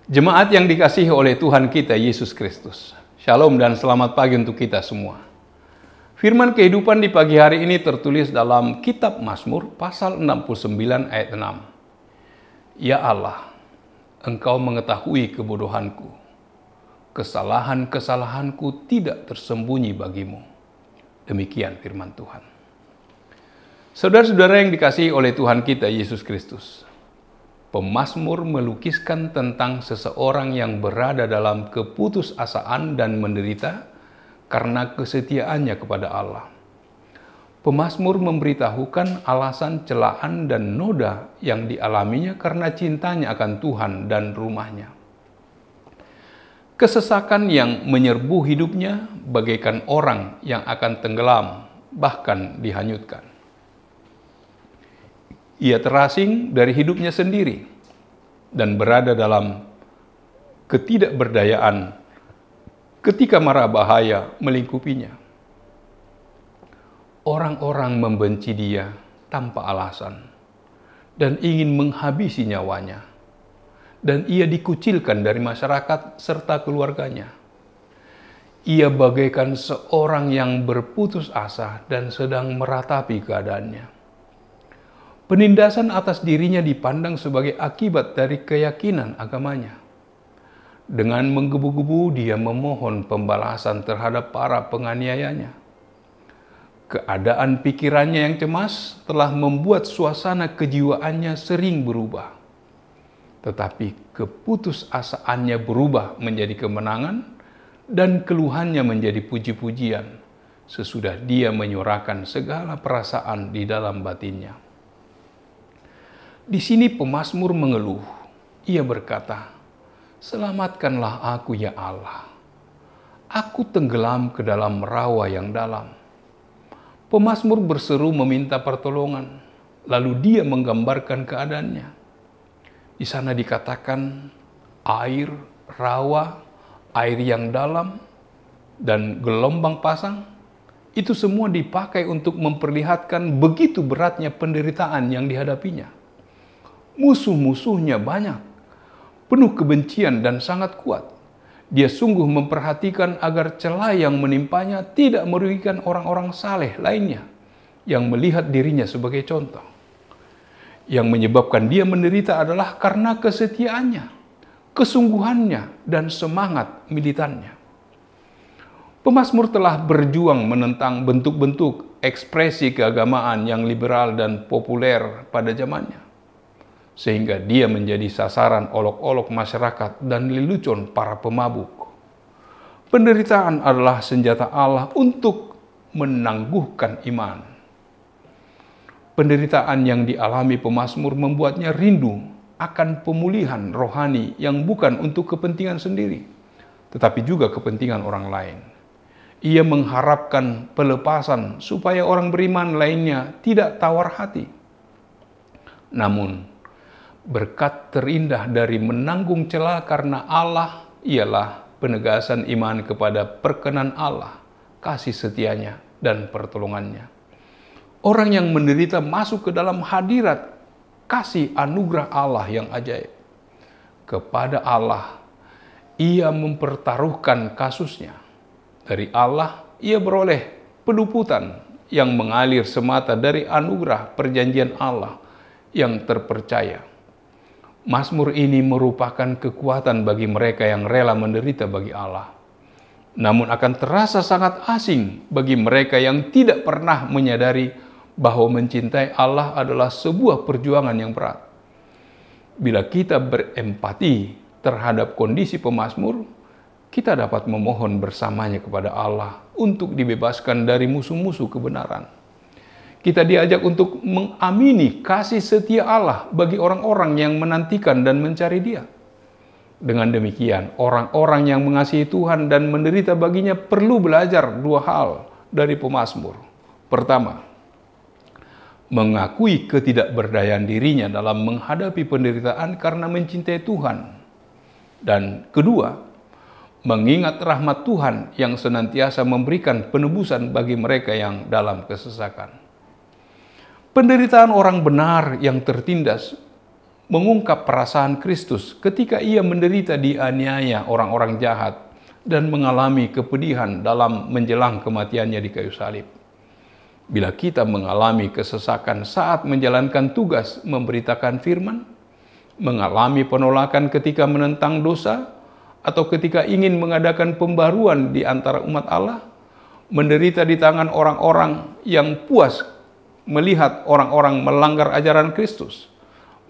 Jemaat yang dikasihi oleh Tuhan kita Yesus Kristus. Shalom dan selamat pagi untuk kita semua. Firman kehidupan di pagi hari ini tertulis dalam kitab Mazmur pasal 69 ayat 6. Ya Allah, Engkau mengetahui kebodohanku. Kesalahan-kesalahanku tidak tersembunyi bagimu. Demikian firman Tuhan. Saudara-saudara yang dikasihi oleh Tuhan kita Yesus Kristus. Pemazmur melukiskan tentang seseorang yang berada dalam keputusasaan dan menderita karena kesetiaannya kepada Allah. Pemazmur memberitahukan alasan celaan dan noda yang dialaminya karena cintanya akan Tuhan dan rumahnya. Kesesakan yang menyerbu hidupnya bagaikan orang yang akan tenggelam, bahkan dihanyutkan. Ia terasing dari hidupnya sendiri dan berada dalam ketidakberdayaan ketika mara bahaya melingkupinya. Orang-orang membenci dia tanpa alasan dan ingin menghabisi nyawanya, dan ia dikucilkan dari masyarakat serta keluarganya. Ia bagaikan seorang yang berputus asa dan sedang meratapi keadaannya. Penindasan atas dirinya dipandang sebagai akibat dari keyakinan agamanya. Dengan menggebu-gebu dia memohon pembalasan terhadap para penganiayanya. Keadaan pikirannya yang cemas telah membuat suasana kejiwaannya sering berubah. Tetapi keputusasaannya berubah menjadi kemenangan dan keluhannya menjadi puji-pujian sesudah dia menyurahkan segala perasaan di dalam batinnya. Di sini pemazmur mengeluh. Ia berkata, "Selamatkanlah aku ya Allah. Aku tenggelam ke dalam rawa yang dalam." Pemazmur berseru meminta pertolongan, lalu dia menggambarkan keadaannya. Di sana dikatakan air, rawa, air yang dalam, dan gelombang pasang, itu semua dipakai untuk memperlihatkan begitu beratnya penderitaan yang dihadapinya. Musuh-musuhnya banyak, penuh kebencian dan sangat kuat. Dia sungguh memperhatikan agar celah yang menimpanya tidak merugikan orang-orang saleh lainnya yang melihat dirinya sebagai contoh. Yang menyebabkan dia menderita adalah karena kesetiaannya, kesungguhannya, dan semangat militannya. Pemazmur telah berjuang menentang bentuk-bentuk ekspresi keagamaan yang liberal dan populer pada zamannya, sehingga dia menjadi sasaran olok-olok masyarakat dan lelucon para pemabuk. Penderitaan adalah senjata Allah untuk menangguhkan iman. Penderitaan yang dialami pemazmur membuatnya rindu akan pemulihan rohani yang bukan untuk kepentingan sendiri, tetapi juga kepentingan orang lain. Ia mengharapkan pelepasan supaya orang beriman lainnya tidak tawar hati. Namun, berkat terindah dari menanggung celah karena Allah ialah penegasan iman kepada perkenan Allah, kasih setianya, dan pertolongannya. Orang yang menderita masuk ke dalam hadirat kasih anugerah Allah yang ajaib. Kepada Allah, ia mempertaruhkan kasusnya. Dari Allah, ia beroleh peluputan yang mengalir semata dari anugerah perjanjian Allah yang terpercaya. Mazmur ini merupakan kekuatan bagi mereka yang rela menderita bagi Allah. Namun akan terasa sangat asing bagi mereka yang tidak pernah menyadari bahwa mencintai Allah adalah sebuah perjuangan yang berat. Bila kita berempati terhadap kondisi pemazmur, kita dapat memohon bersamanya kepada Allah untuk dibebaskan dari musuh-musuh kebenaran. Kita diajak untuk mengamini kasih setia Allah bagi orang-orang yang menantikan dan mencari Dia. Dengan demikian, orang-orang yang mengasihi Tuhan dan menderita baginya perlu belajar dua hal dari pemazmur. Pertama, mengakui ketidakberdayaan dirinya dalam menghadapi penderitaan karena mencintai Tuhan. Dan kedua, mengingat rahmat Tuhan yang senantiasa memberikan penebusan bagi mereka yang dalam kesesakan. Penderitaan orang benar yang tertindas mengungkap perasaan Kristus ketika ia menderita dianiaya orang-orang jahat dan mengalami kepedihan dalam menjelang kematiannya di kayu salib. Bila kita mengalami kesesakan saat menjalankan tugas memberitakan firman, mengalami penolakan ketika menentang dosa, atau ketika ingin mengadakan pembaruan di antara umat Allah, menderita di tangan orang-orang yang puas melihat orang-orang melanggar ajaran Kristus,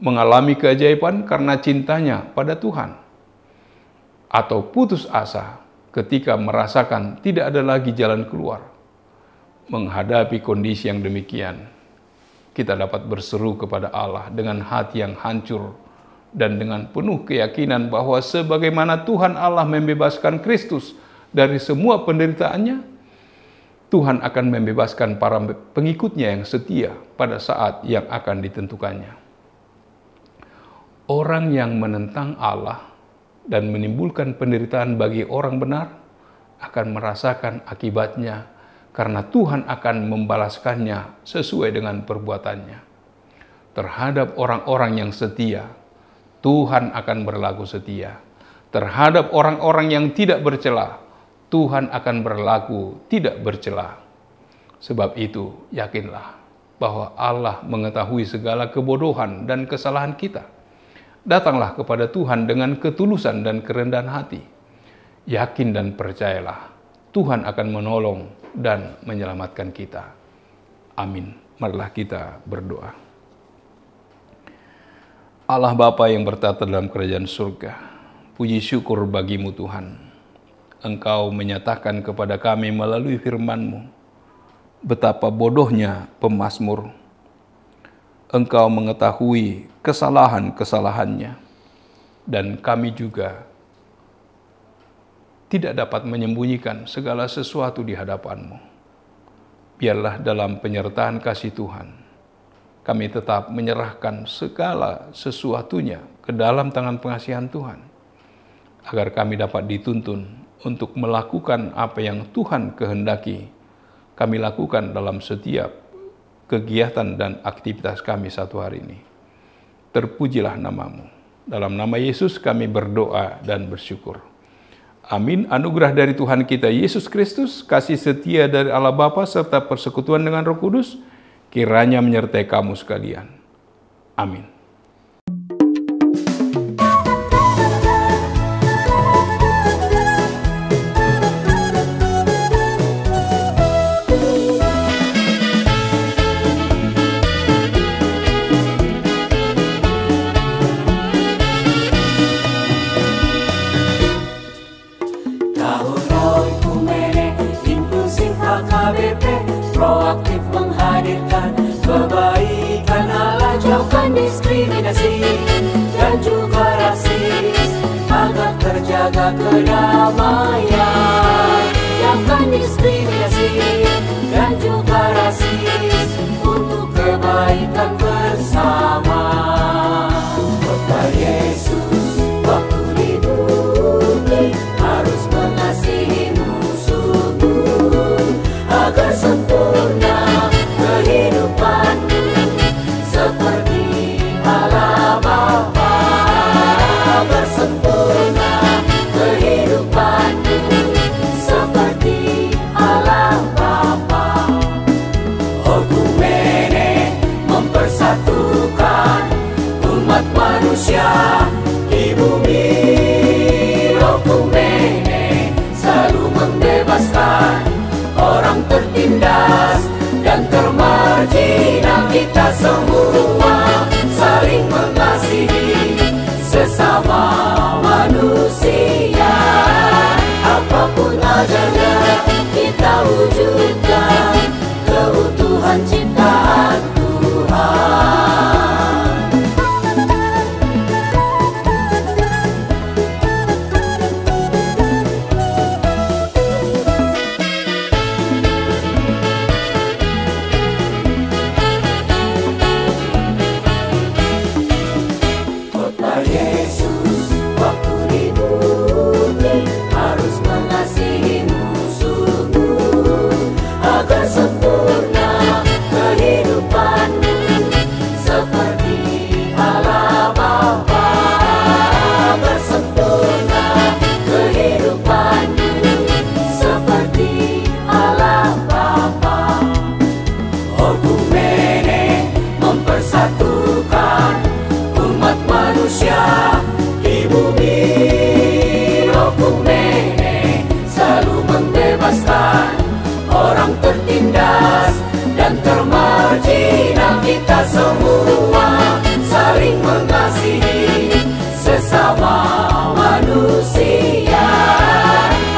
mengalami keajaiban karena cintanya pada Tuhan, atau putus asa ketika merasakan tidak ada lagi jalan keluar. Menghadapi kondisi yang demikian, kita dapat berseru kepada Allah dengan hati yang hancur dan dengan penuh keyakinan bahwa sebagaimana Tuhan Allah membebaskan Kristus dari semua penderitaannya, Tuhan akan membebaskan para pengikutnya yang setia pada saat yang akan ditentukannya. Orang yang menentang Allah dan menimbulkan penderitaan bagi orang benar akan merasakan akibatnya, karena Tuhan akan membalaskannya sesuai dengan perbuatannya. Terhadap orang-orang yang setia, Tuhan akan berlaku setia. Terhadap orang-orang yang tidak bercela, Tuhan akan berlaku tidak bercela. Sebab itu, yakinlah bahwa Allah mengetahui segala kebodohan dan kesalahan kita. Datanglah kepada Tuhan dengan ketulusan dan kerendahan hati. Yakin dan percayalah, Tuhan akan menolong dan menyelamatkan kita. Amin. Marilah kita berdoa. Allah Bapa yang bertata dalam kerajaan surga, puji syukur bagimu Tuhan. Engkau menyatakan kepada kami melalui firman-Mu betapa bodohnya pemazmur. Engkau mengetahui kesalahan-kesalahannya, dan kami juga tidak dapat menyembunyikan segala sesuatu di hadapan-Mu. Biarlah dalam penyertaan kasih Tuhan, kami tetap menyerahkan segala sesuatunya ke dalam tangan pengasihan Tuhan, agar kami dapat dituntun untuk melakukan apa yang Tuhan kehendaki kami lakukan dalam setiap kegiatan dan aktivitas kami satu hari ini. Terpujilah nama-Mu. Dalam nama Yesus kami berdoa dan bersyukur. Amin. Anugerah dari Tuhan kita Yesus Kristus, kasih setia dari Allah Bapa, serta persekutuan dengan Roh Kudus, kiranya menyertai kamu sekalian. Amin. Proaktif menghadirkan kebaikan Allah, jauhkan diskriminasi dan juga rasis, agar terjaga kedamaian. Jauhkan diskriminasi dan juga rasis untuk kebaikan bersama. Kota Yesus waktu di bumi harus mengasihi musuhmu, agar sempurna kehidupanmu seperti Allah Bapa. Agar sempurna kehidupanmu seperti Allah Bapa. Okumene mempersatukan semua saling mengasihi sesama manusia.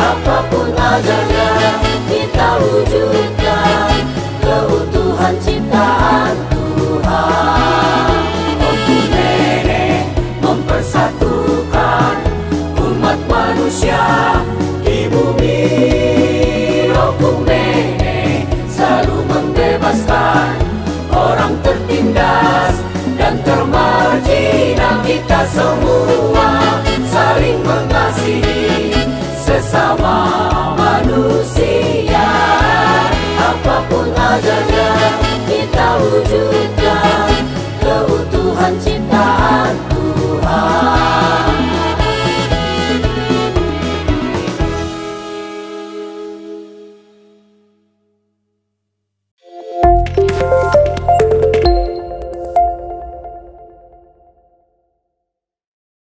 Apapun adanya kita wujudkan keutuhan ciptaan Tuhan. Okumene mempersatukan umat manusia di bumi. Okumene selalu membebaskan orang tertindas dan termarginal. Kita semua